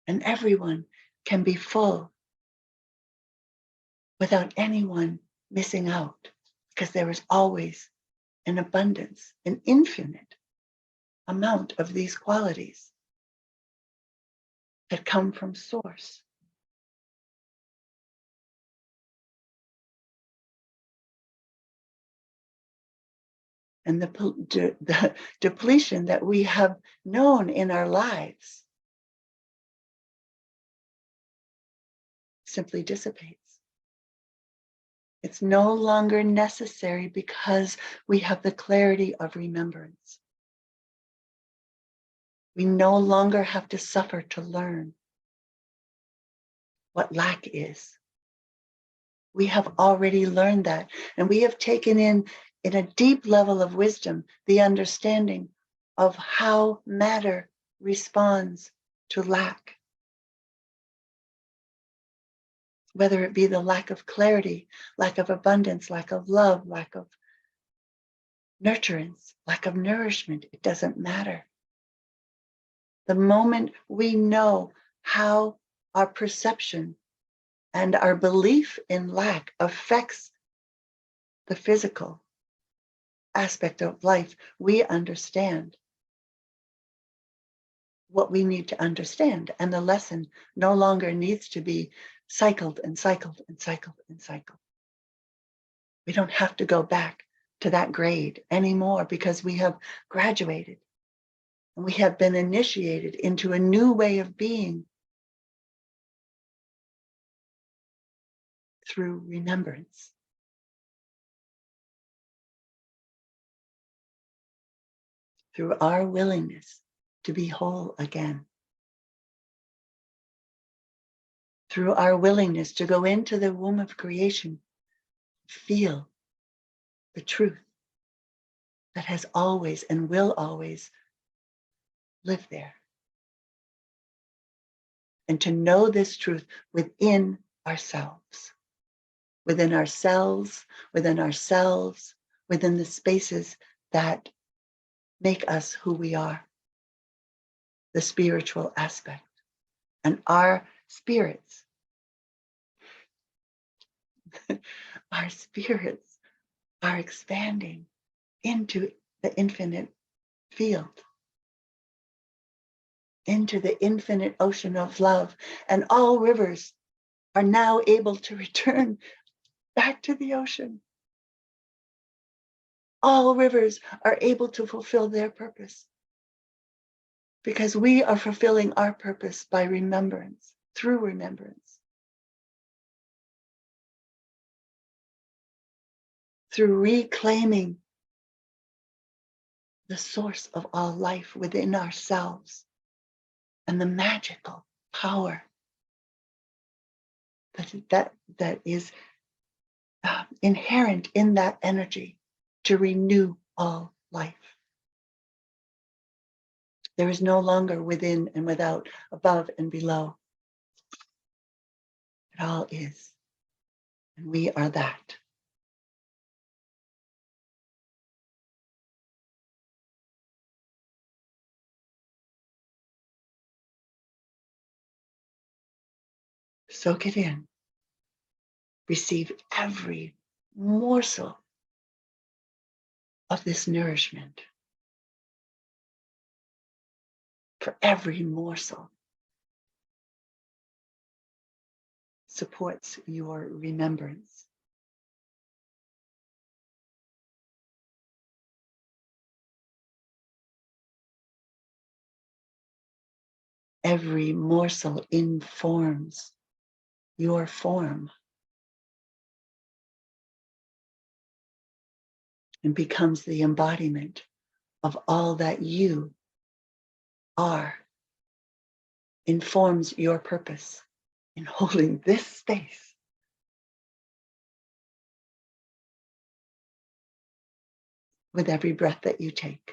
And everyone can be full without anyone missing out, because there is always an abundance, an infinite amount of these qualities that come from Source. And the depletion that we have known in our lives simply dissipates. It's no longer necessary because we have the clarity of remembrance. We no longer have to suffer to learn what lack is. We have already learned that, and we have taken in a deep level of wisdom, the understanding of how matter responds to lack. Whether it be the lack of clarity, lack of abundance, lack of love, lack of nurturance, lack of nourishment, it doesn't matter. The moment we know how our perception and our belief in lack affects the physical aspect of life, we understand what we need to understand. And the lesson no longer needs to be cycled and cycled and cycled and cycled. We don't have to go back to that grade anymore because we have graduated and we have been initiated into a new way of being through remembrance. Through our willingness to be whole again. Through our willingness to go into the womb of creation, feel the truth that has always and will always live there. And to know this truth within ourselves, within ourselves, within ourselves, within the spaces that make us who we are, the spiritual aspect. And our spirits, our spirits are expanding into the infinite field, into the infinite ocean of love. And all rivers are now able to return back to the ocean. All rivers are able to fulfill their purpose because we are fulfilling our purpose by remembrance, through remembrance, through reclaiming the source of all life within ourselves and the magical power that is inherent in that energy to renew all life. There is no longer within and without, above and below. It all is. And we are that. Soak it in. Receive every morsel of this nourishment. For every morsel supports your remembrance. Every morsel informs your form and becomes the embodiment of all that you are, informs your purpose in holding this space. With every breath that you take,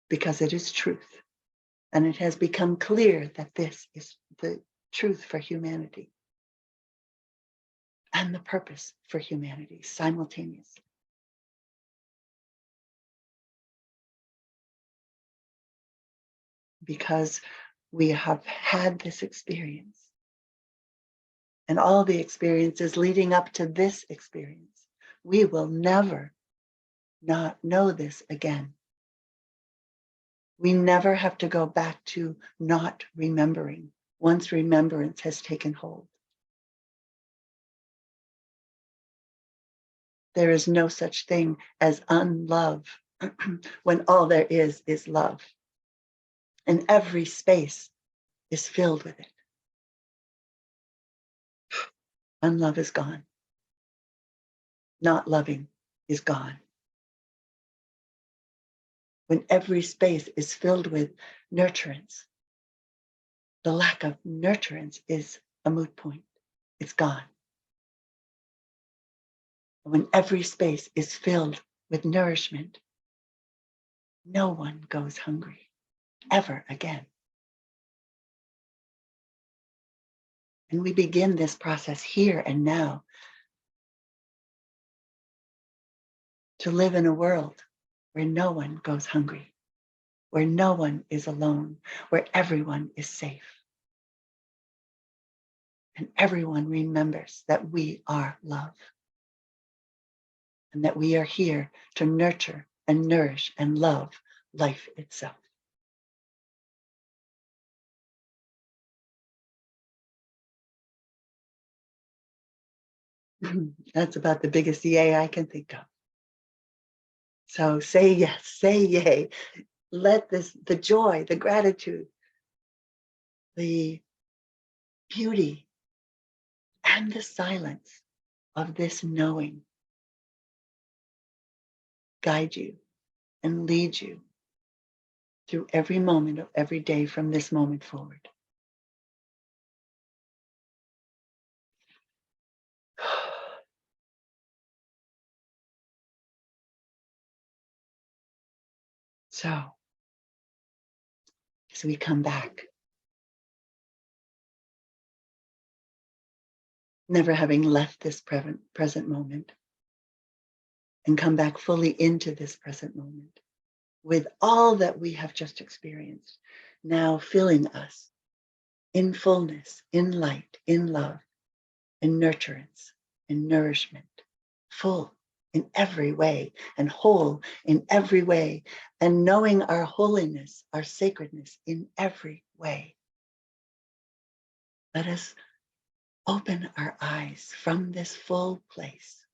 because it is truth. And it has become clear that this is the truth for humanity and the purpose for humanity simultaneously. Because we have had this experience and all the experiences leading up to this experience, we will never not know this again. We never have to go back to not remembering once remembrance has taken hold. There is no such thing as unlove when all there is love. And every space is filled with it. Unlove is gone. Not loving is gone. When every space is filled with nurturance, the lack of nurturance is a moot point. It's gone. When every space is filled with nourishment, no one goes hungry ever again. And we begin this process here and now to live in a world where no one goes hungry, where no one is alone, where everyone is safe. And everyone remembers that we are love and that we are here to nurture and nourish and love life itself. That's about the biggest yay I can think of. So say yes, say yay. Let this, the joy, the gratitude, the beauty, and the silence of this knowing guide you and lead you through every moment of every day from this moment forward. So, as we come back, never having left this present moment, and come back fully into this present moment with all that we have just experienced, now filling us in fullness, in light, in love, in nurturance, in nourishment, full in every way and whole in every way, and knowing our holiness, our sacredness in every way. Let us open our eyes from this full place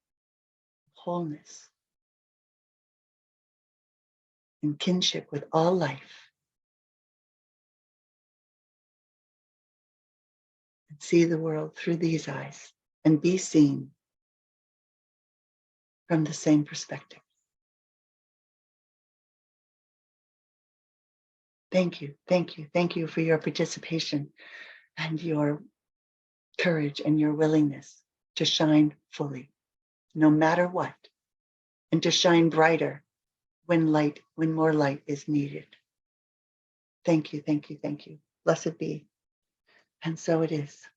of wholeness in kinship with all life, and see the world through these eyes and be seen from the same perspective. Thank you, thank you, thank you for your participation and your courage and your willingness to shine fully, no matter what, and to shine brighter when more light is needed. Thank you, thank you, thank you. Blessed be. And so it is.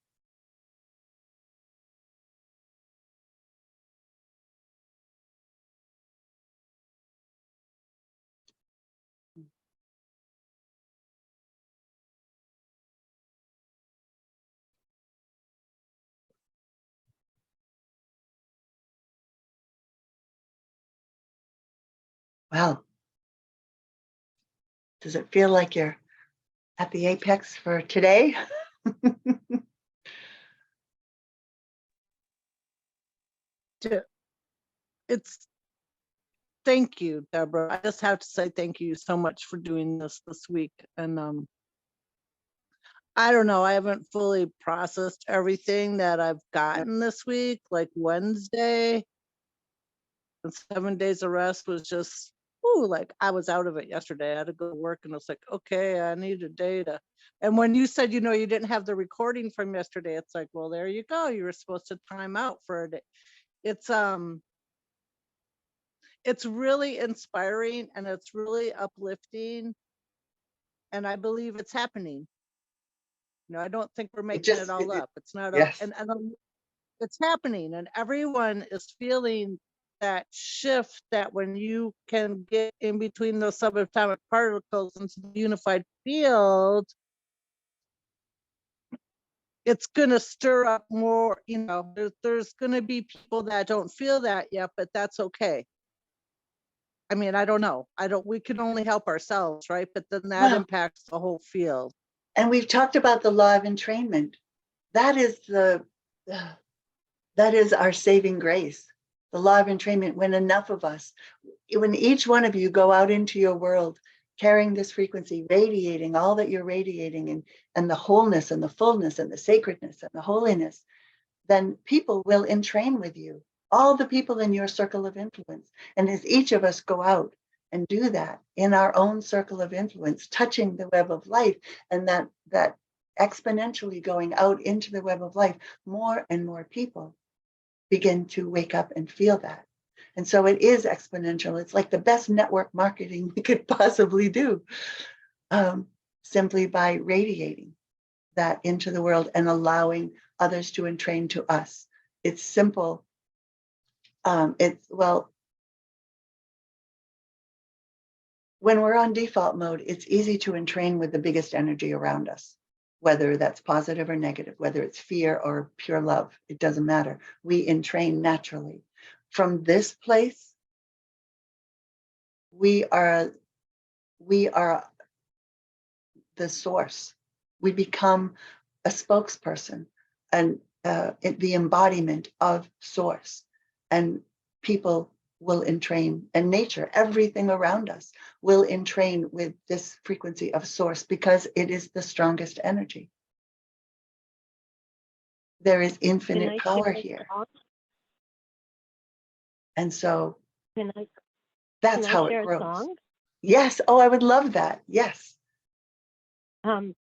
Well, does it feel like you're at the apex for today.
It's thank you, Deborah. I just have to say thank you so much for doing this week. And I don't know, I haven't fully processed everything that I've gotten this week. Like Wednesday, the 7 days of rest was just, ooh, like I was out of it yesterday. I had to go to work and it's like, okay, I need a day to. And when you said, you didn't have the recording from yesterday, it's like, well, there you go. You were supposed to time out for a day. It's really inspiring and it's really uplifting. And I believe it's happening. I don't think we're making it all up. It's not all,
Yes.
and it's happening, and everyone is feeling that shift, that when you can get in between those subatomic particles into the unified field, it's going to stir up more. There's going to be people that don't feel that yet, but that's okay. I mean, I don't know. We can only help ourselves, right? But then that impacts the whole field.
And we've talked about the law of entrainment. That is our saving grace. The law of entrainment, when enough of us, when each one of you go out into your world carrying this frequency, radiating all that you're radiating, and the wholeness and the fullness and the sacredness and the holiness, then people will entrain with you, all the people in your circle of influence. And as each of us go out and do that in our own circle of influence, touching the web of life, and that exponentially going out into the web of life, more and more people begin to wake up and feel that. And so it is exponential. It's like the best network marketing we could possibly do, simply by radiating that into the world and allowing others to entrain to us. It's simple. When we're on default mode, it's easy to entrain with the biggest energy around us, whether that's positive or negative, whether it's fear or pure love, it doesn't matter. We entrain naturally. From this place, we are the source. We become a spokesperson and the embodiment of source. And people will entrain, and nature, everything around us will entrain with this frequency of source because it is the strongest energy. There is infinite power here. And so that's how it grows. Yes. Oh, I would love that. Yes.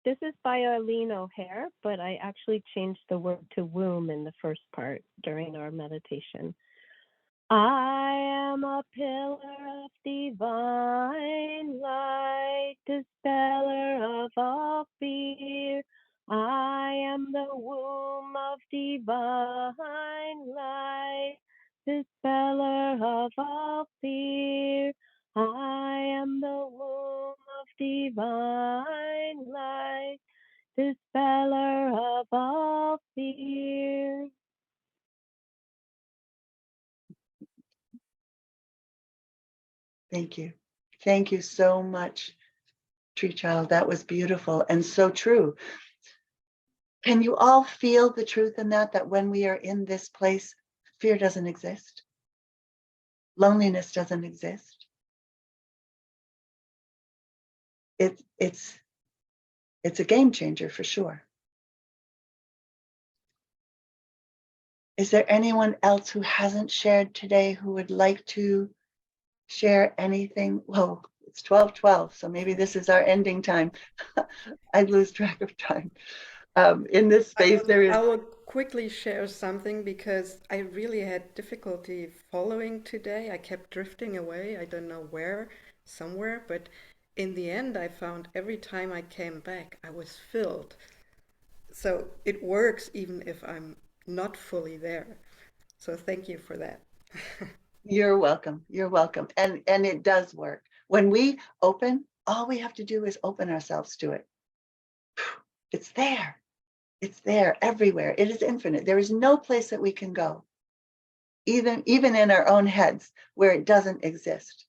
This is by Arlene O'Hare, but I actually changed the word to womb in the first part during our meditation. I am a pillar of divine light, dispeller of all fear. I am the womb of divine light, dispeller of all fear. I am the womb of divine light, dispeller of all fear.
Thank you. Thank you so much, Tree Child. That was beautiful and so true. Can you all feel the truth in that when we are in this place, fear doesn't exist? Loneliness doesn't exist. It's a game changer for sure. Is there anyone else who hasn't shared today who would like to share anything? Well, it's 12:12, so maybe this is our ending time. I lose track of time. In this space,
I will quickly share something because I really had difficulty following today. I kept drifting away. I don't know where, somewhere, but in the end, I found every time I came back, I was filled. So it works even if I'm not fully there. So thank you for that.
You're welcome. You're welcome. And it does work. When we open, all we have to do is open ourselves to it. It's there. It's there everywhere. It is infinite. There is no place that we can go, even in our own heads, where it doesn't exist.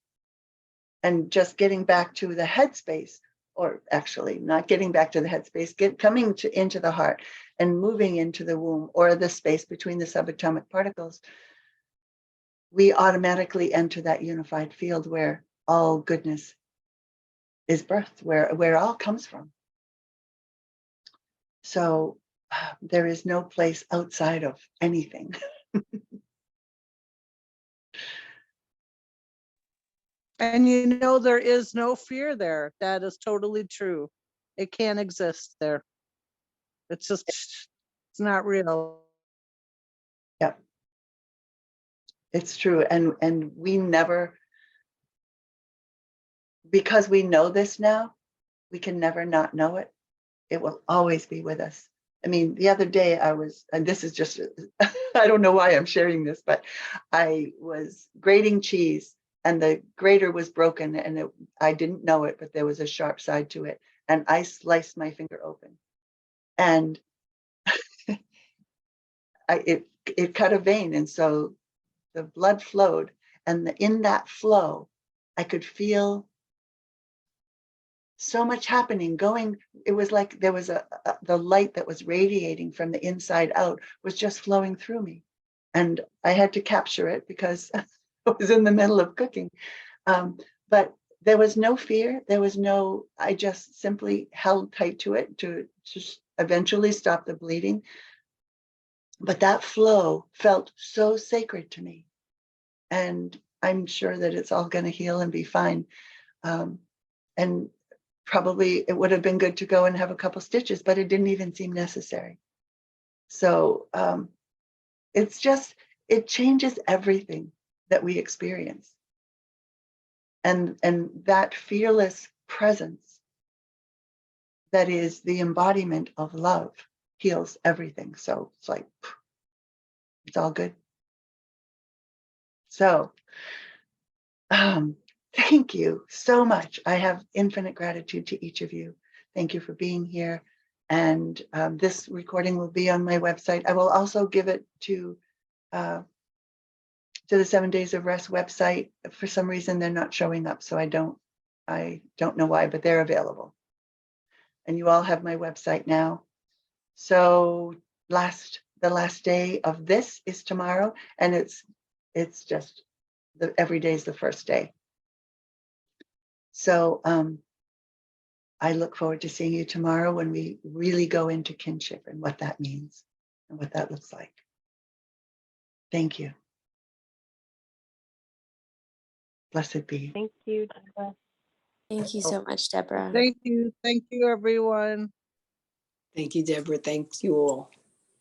And just getting back to the headspace or actually not getting back to the headspace, coming into the heart and moving into the womb or the space between the subatomic particles, we automatically enter that unified field where all goodness is birthed, where it all comes from. So there is no place outside of anything.
And you know, there is no fear there. That is totally true. It can't exist there. It's just, it's not real.
Yep. It's true. And we never, because we know this now, we can never not know it. It will always be with us. I mean, the other day and this is just, I don't know why I'm sharing this, but I was grating cheese and the grater was broken and I didn't know it, but there was a sharp side to it. And I sliced my finger open and it cut a vein. And so the blood flowed, and in that flow, I could feel so much happening going. It was like there was the light that was radiating from the inside out was just flowing through me. And I had to capture it because I was in the middle of cooking. But there was no fear. There was no, I just simply held tight to it to just eventually stop the bleeding. But that flow felt so sacred to me. And I'm sure that it's all going to heal and be fine. And probably it would have been good to go and have a couple stitches, but it didn't even seem necessary. So it's just, it changes everything that we experience. And that fearless presence that is the embodiment of love heals everything. So it's like, it's all good. So thank you so much. I have infinite gratitude to each of you. Thank you for being here. And this recording will be on my website. I will also give it to the 7 Days of Rest website. For some reason, they're not showing up, so I don't know why, but they're available. And you all have my website now. So the last day of this is tomorrow, and it's just every day is the first day. So I look forward to seeing you tomorrow when we really go into kinship and what that means and what that looks like. Thank you. Blessed be.
Thank you, Deborah.
Thank you so much, Deborah.
Thank you. Thank you, everyone.
Thank you, Deborah. Thank you all.